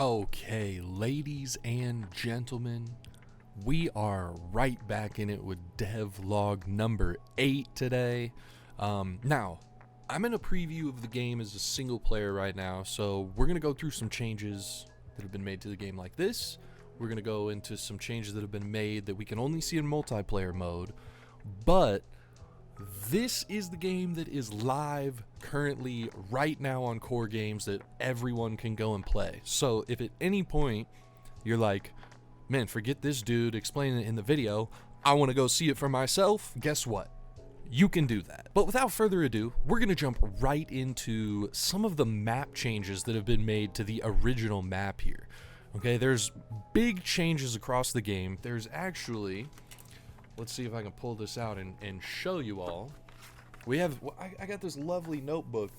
Okay, ladies and gentlemen, we are right back in it with Devlog number 8 today. Now, I'm in a preview of the game as a single player right now, so we're going to go through some changes that have been made to the game like this. We're going to go into some changes that have been made that we can only see in multiplayer mode, but this is the game that is live currently right now on Core Games that everyone can go and play. So if at any point you're like, man, forget this dude explaining it in the video, I want to go see it for myself, guess what? You can do that. But without further ado, we're going to jump right into some of the map changes that have been made to the original map here. Okay, there's big changes across the game. There's actually... Let's see if I can pull this out and show you all. I got this lovely notebook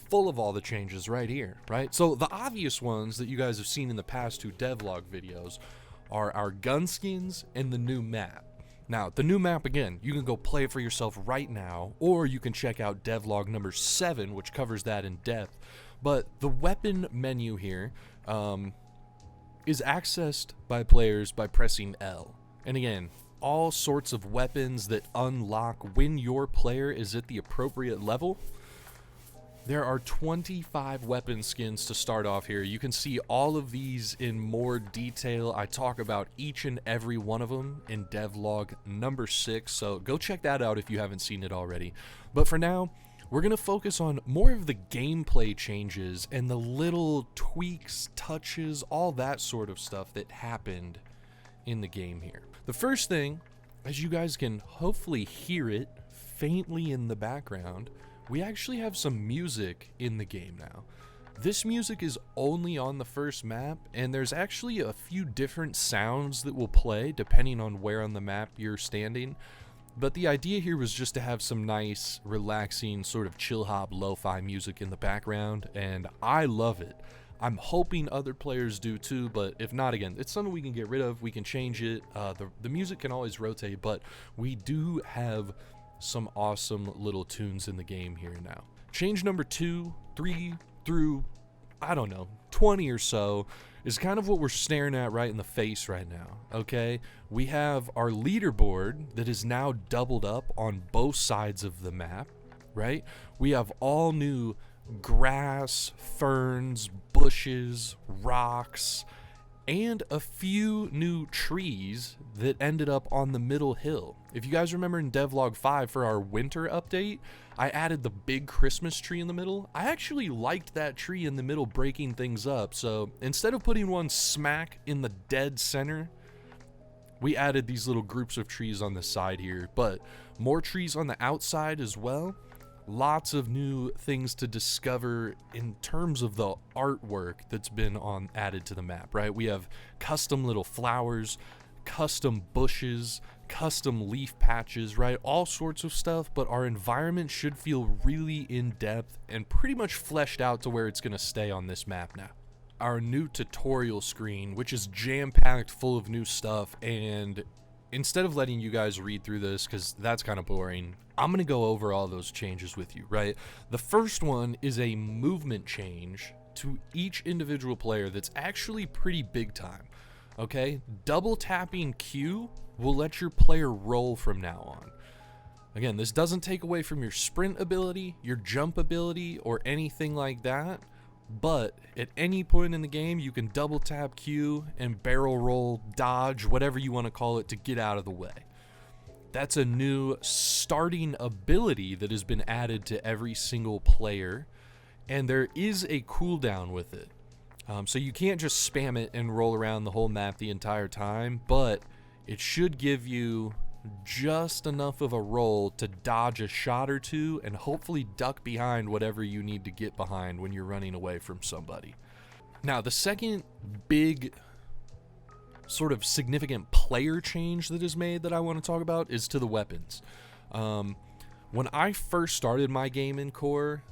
full of all the changes right here, right? So the obvious ones that you guys have seen in the past two devlog videos are our gun skins and the new map. Now, the new map, again, you can go play it for yourself right now, or you can check out devlog number 7, which covers that in depth. But the weapon menu here is accessed by players by pressing L. And again, all sorts of weapons that unlock when your player is at the appropriate level. There are 25 weapon skins to start off here. You can see all of these in more detail. I talk about each and every one of them in devlog number 6, so go check that out if you haven't seen it already. But for now, we're going to focus on more of the gameplay changes and the little tweaks, touches, all that sort of stuff that happened in the game here. The first thing, as you guys can hopefully hear it faintly in the background, we actually have some music in the game now. This music is only on the first map, and there's actually a few different sounds that will play depending on where on the map you're standing. But the idea here was just to have some nice, relaxing, sort of chill hop, lo-fi music in the background, and I love it. I'm hoping other players do too, but if not, again, it's something we can get rid of. We can change it. The music can always rotate, but we do have some awesome little tunes in the game here now. Change number 2, 3 through, I don't know, 20 or so is kind of what we're staring at right in the face right now, okay? We have our leaderboard that is now doubled up on both sides of the map, right? We have all new grass, ferns, bushes, rocks, and a few new trees that ended up on the middle hill. If you guys remember in devlog 5 for our winter update, I added the big Christmas tree in the middle. I actually liked that tree in the middle breaking things up, so instead of putting one smack in the dead center, we added these little groups of trees on the side here, but more trees on the outside as well. Lots of new things to discover in terms of the artwork that's been added to the map, right? We have custom little flowers, custom bushes, custom leaf patches, right? All sorts of stuff, but our environment should feel really in-depth and pretty much fleshed out to where it's going to stay on this map now. Our new tutorial screen, which is jam-packed full of new stuff, and instead of letting you guys read through this, because that's kind of boring, I'm going to go over all those changes with you, right? The first one is a movement change to each individual player that's actually pretty big time, okay? Double tapping Q will let your player roll from now on. Again, this doesn't take away from your sprint ability, your jump ability, or anything like that, but at any point in the game, you can double tap Q and barrel roll, dodge, whatever you want to call it, to get out of the way. That's a new starting ability that has been added to every single player, and there is a cooldown with it. So you can't just spam it and roll around the whole map the entire time, but it should give you just enough of a roll to dodge a shot or two and hopefully duck behind whatever you need to get behind when you're running away from somebody. Now, the second big sort of significant player change that is made that I want to talk about is to the weapons. When I first started my game in Core,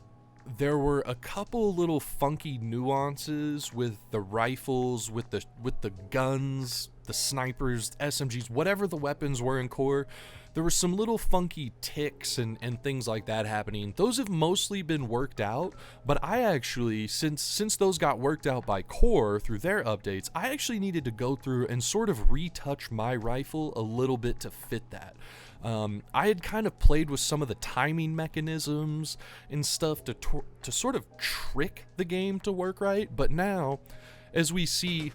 there were a couple little funky nuances with the rifles, with the guns, the snipers, SMGs, whatever the weapons were in core. There were some little funky ticks and things like that happening. Those have mostly been worked out, but I actually, since those got worked out by core through their updates, I actually needed to go through and sort of retouch my rifle a little bit to fit that. I had kind of played with some of the timing mechanisms and stuff to sort of trick the game to work right, but now, as we see,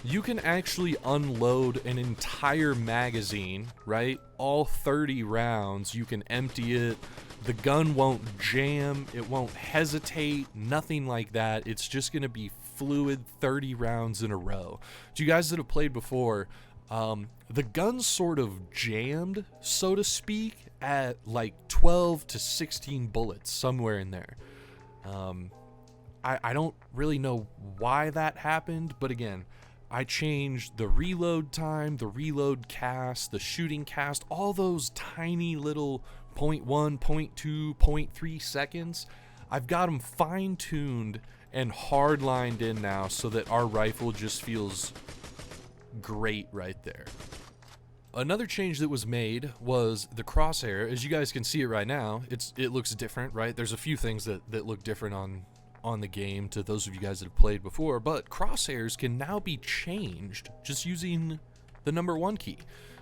you can actually unload an entire magazine, right? All 30 rounds, you can empty it. The gun won't jam, it won't hesitate, nothing like that. It's just gonna be fluid 30 rounds in a row. To you guys that have played before, the gun sort of jammed, so to speak, at like 12 to 16 bullets, somewhere in there. I don't really know why that happened, but again, I changed the reload time, the reload cast, the shooting cast, all those tiny little 0.1, 0.2, 0.3 seconds. I've got them fine-tuned and hard-lined in now so that our rifle just feels great right there. Another change that was made was the crosshair. As you guys can see it right now, it looks different, right? There's a few things that look different on the game to those of you guys that have played before, but crosshairs can now be changed just using the number 1 key.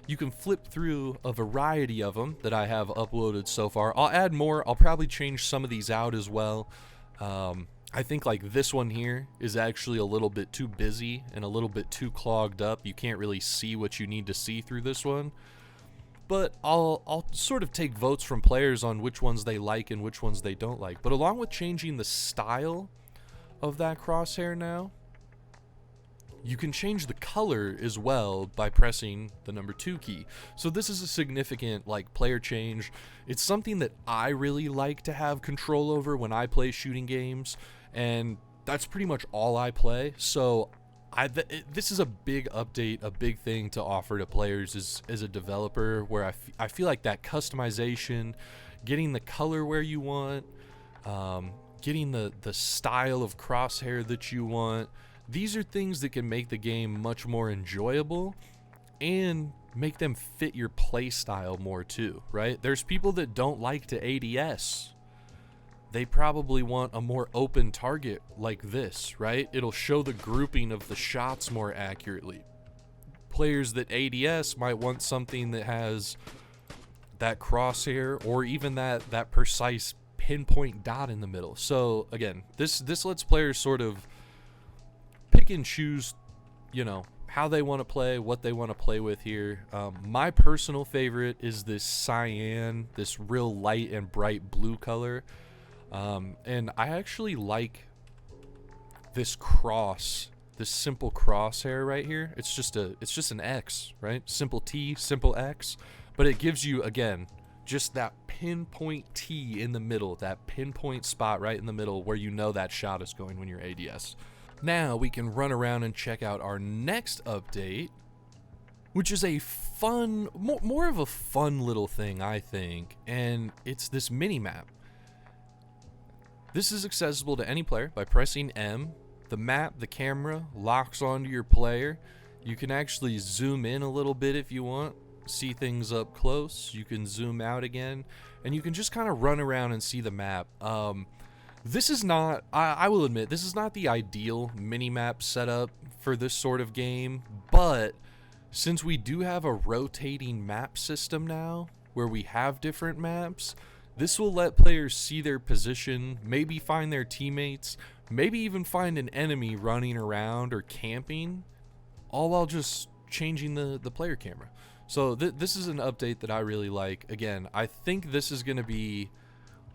You can flip through a variety of them that I have uploaded so far. I'll add more. I'll probably change some of these out as well. I think like this one here is actually a little bit too busy and a little bit too clogged up. You can't really see what you need to see through this one. But I'll sort of take votes from players on which ones they like and which ones they don't like. But along with changing the style of that crosshair now, you can change the color as well by pressing the number 2 key. So this is a significant like player change. It's something that I really like to have control over when I play shooting games, and that's pretty much all I play. So this is a big update, a big thing to offer to players as a developer, where I feel like that customization, getting the color where you want, getting the style of crosshair that you want, these are things that can make the game much more enjoyable and make them fit your play style more too, right? There's people that don't like to ADS. They probably want a more open target like this, right? It'll show the grouping of the shots more accurately. Players that ADS might want something that has that crosshair or even that precise pinpoint dot in the middle. So again, this lets players sort of pick and choose, you know, how they want to play, what they want to play with here. My personal favorite is this cyan, this real light and bright blue color. And I actually like this this simple crosshair right here. It's just an X, right? Simple T, simple X, but it gives you, again, just that pinpoint T in the middle, that pinpoint spot right in the middle where you know that shot is going when you're ADS. Now we can run around and check out our next update, which is a fun, more of a fun little thing, I think, and it's this mini map. This is accessible to any player by pressing M. The map, the camera, locks onto your player. You can actually zoom in a little bit if you want, see things up close. You can zoom out again, and you can just kind of run around and see the map. This is not, I will admit, this is not the ideal mini-map setup for this sort of game, but since we do have a rotating map system now, where we have different maps, this will let players see their position, maybe find their teammates, maybe even find an enemy running around or camping, all while just changing the player camera. So this is an update that I really like. Again, I think this is going to be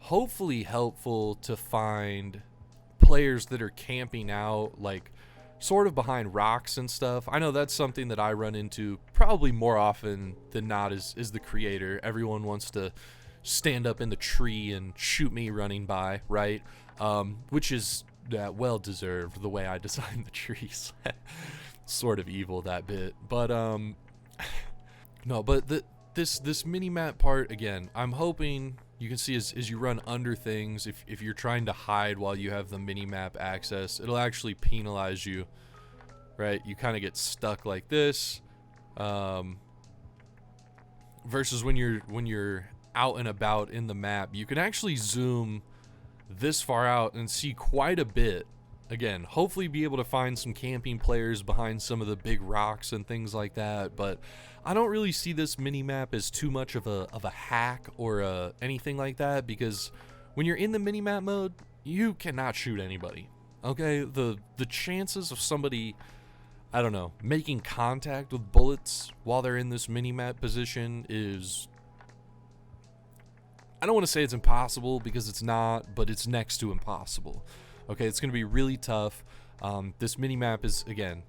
hopefully helpful to find players that are camping out, like sort of behind rocks and stuff. I know that's something that I run into probably more often than not as the creator. Everyone wants to stand up in the tree and shoot me running by, right? Which is well deserved the way I designed the trees. Sort of evil, that bit, but no, but this mini map part, again, I'm hoping You can see as you run under things, if you're trying to hide while you have the mini-map access, it'll actually penalize you, right? You kind of get stuck like this, versus when you're out and about in the map, you can actually zoom this far out and see quite a bit. Again, hopefully be able to find some camping players behind some of the big rocks and things like that, but I don't really see this mini-map as too much of a hack or anything like that, because when you're in the mini-map mode, you cannot shoot anybody, okay? The chances of somebody, I don't know, making contact with bullets while they're in this mini-map position is, I don't want to say it's impossible, because it's not, but it's next to impossible. Okay, it's going to be really tough. This mini-map is, again,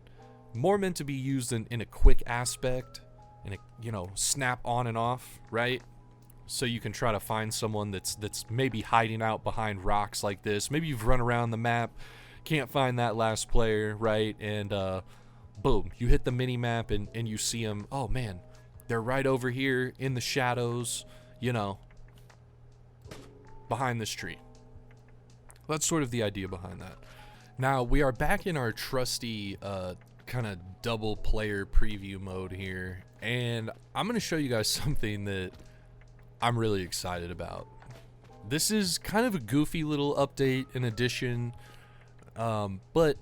more meant to be used in a quick aspect, in a, you know, snap on and off, right? So you can try to find someone that's maybe hiding out behind rocks like this. Maybe you've run around the map, can't find that last player, right? And boom, you hit the mini-map and you see them. Oh, man, they're right over here in the shadows, you know, behind this tree. That's sort of the idea behind that. Now, we are back in our trusty kind of double player preview mode here, and I'm going to show you guys something that I'm really excited about. This is kind of a goofy little update and addition, but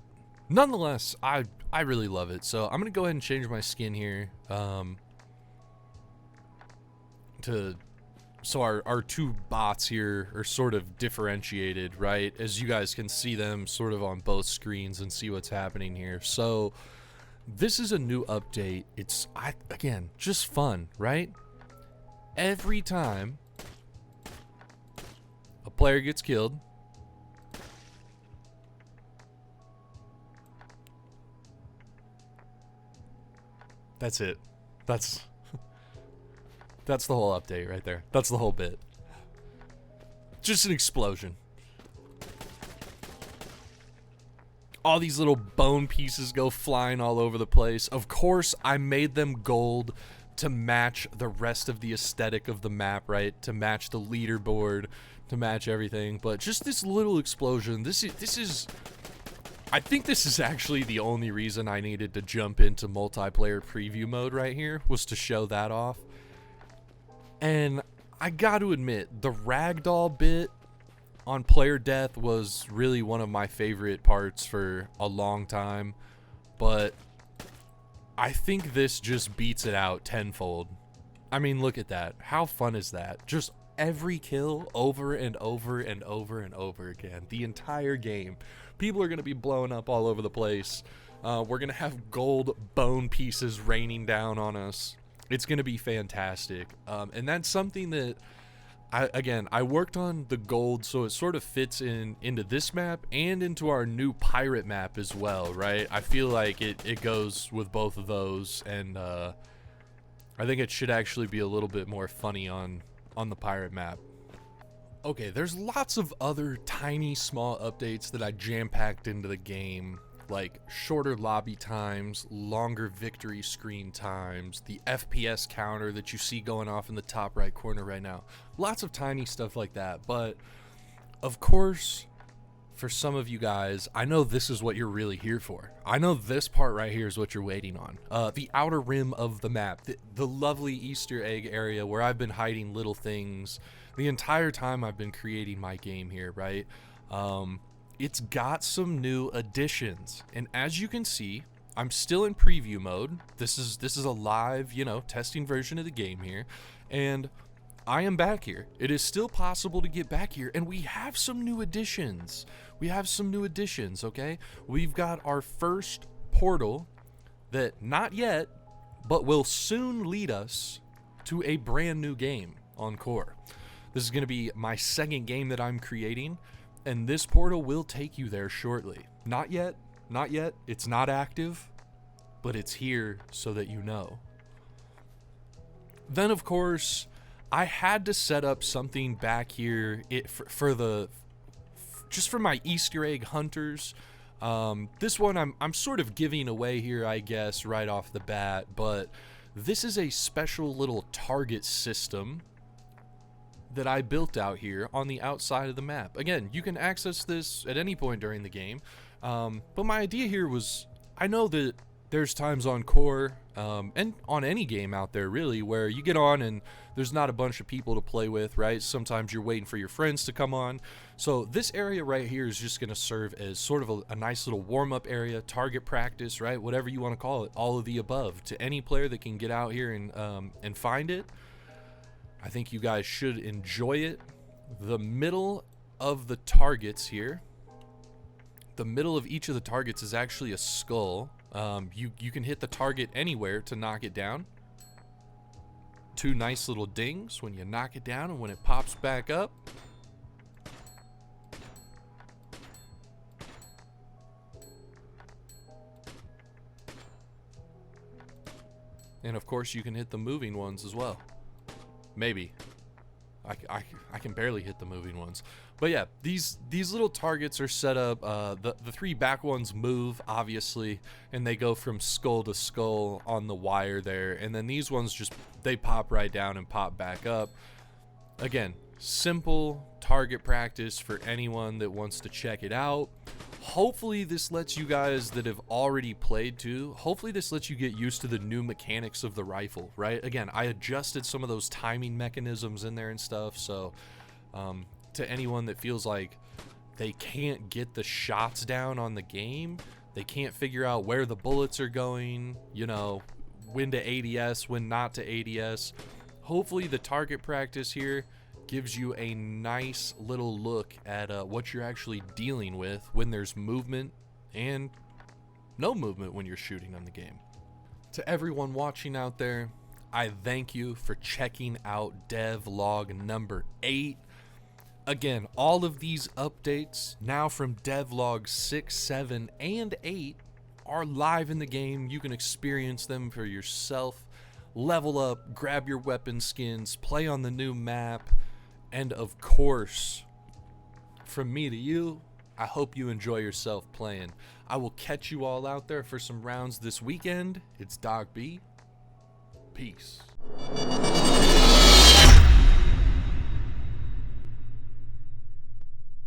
nonetheless, I really love it. So I'm going to go ahead and change my skin here so our two bots here are sort of differentiated, right? As you guys can see them sort of on both screens and see what's happening here. So this is a new update. It's, again, just fun, right? Every time a player gets killed, that's it. That's the whole update right there. That's the whole bit. Just an explosion. All these little bone pieces go flying all over the place. Of course, I made them gold to match the rest of the aesthetic of the map, right? To match the leaderboard, to match everything. But just this little explosion, this is I think this is actually the only reason I needed to jump into multiplayer preview mode right here, was to show that off. And I got to admit, the ragdoll bit on player death was really one of my favorite parts for a long time, but I think this just beats it out tenfold. I mean, look at that. How fun is that? Just every kill over and over and over and over again. The entire game. People are going to be blowing up all over the place. We're going to have gold bone pieces raining down on us. It's going to be fantastic. And that's something that, I worked on the gold so it sort of fits into this map and into our new pirate map as well, right? I feel like it goes with both of those, and I think it should actually be a little bit more funny on the pirate map. Okay, there's lots of other tiny small updates that I jam-packed into the game, like shorter lobby times, longer victory screen times, the FPS counter that you see going off in the top right corner right now. Lots of tiny stuff like that, but of course, for some of you guys, I know this is what you're really here for. I know this part right here is what you're waiting on. The outer rim of the map, the lovely Easter egg area where I've been hiding little things the entire time I've been creating my game here, right? It's got some new additions, and as you can see, I'm still in preview mode. This is a live, testing version of the game here, and I am back here. It is still possible to get back here, and we have some new additions. Okay? We've got our first portal that not yet, but will soon lead us to a brand new game on Core. This is going to be my second game that I'm creating, and this portal will take you there shortly. Not yet. It's not active, but it's here so that you know. Then, of course, I had to set up something back here just for my Easter egg hunters. This one I'm sort of giving away here, I guess, right off the bat, but this is a special little target system that I built out here on the outside of the map. Again, you can access this at any point during the game, but my idea here was, I know that there's times on core, and on any game out there really, where you get on and there's not a bunch of people to play with, right? Sometimes you're waiting for your friends to come on. So this area right here is just going to serve as sort of a nice little warm-up area, target practice, right? Whatever you want to call it, all of the above. To any player that can get out here and find it, I think you guys should enjoy it. The middle of the targets here, the middle of each of the targets is actually a skull. You can hit the target anywhere to knock it down. Two nice little dings when you knock it down, and when it pops back up, and of course you can hit the moving ones as well. Maybe. I can barely hit the moving ones. But yeah, these little targets are set up. The three back ones move, obviously, and they go from skull to skull on the wire there. And then these ones just, they pop right down and pop back up. Again, simple target practice for anyone that wants to check it out. Hopefully this lets you guys that have already played too, hopefully this lets you get used to the new mechanics of the rifle, right? Again, I adjusted some of those timing mechanisms in there and stuff, so to anyone that feels like they can't get the shots down on the game, they can't figure out where the bullets are going, you know, when to ADS, when not to ADS, hopefully the target practice here gives you a nice little look at what you're actually dealing with when there's movement and no movement when you're shooting on the game. To everyone watching out there, I thank you for checking out Devlog number 8. Again, all of these updates now from Devlog 6, 7, and 8 are live in the game. You can experience them for yourself, level up, grab your weapon skins, play on the new map. And of course, from me to you, I hope you enjoy yourself playing. I will catch you all out there for some rounds this weekend. It's Dog B. Peace.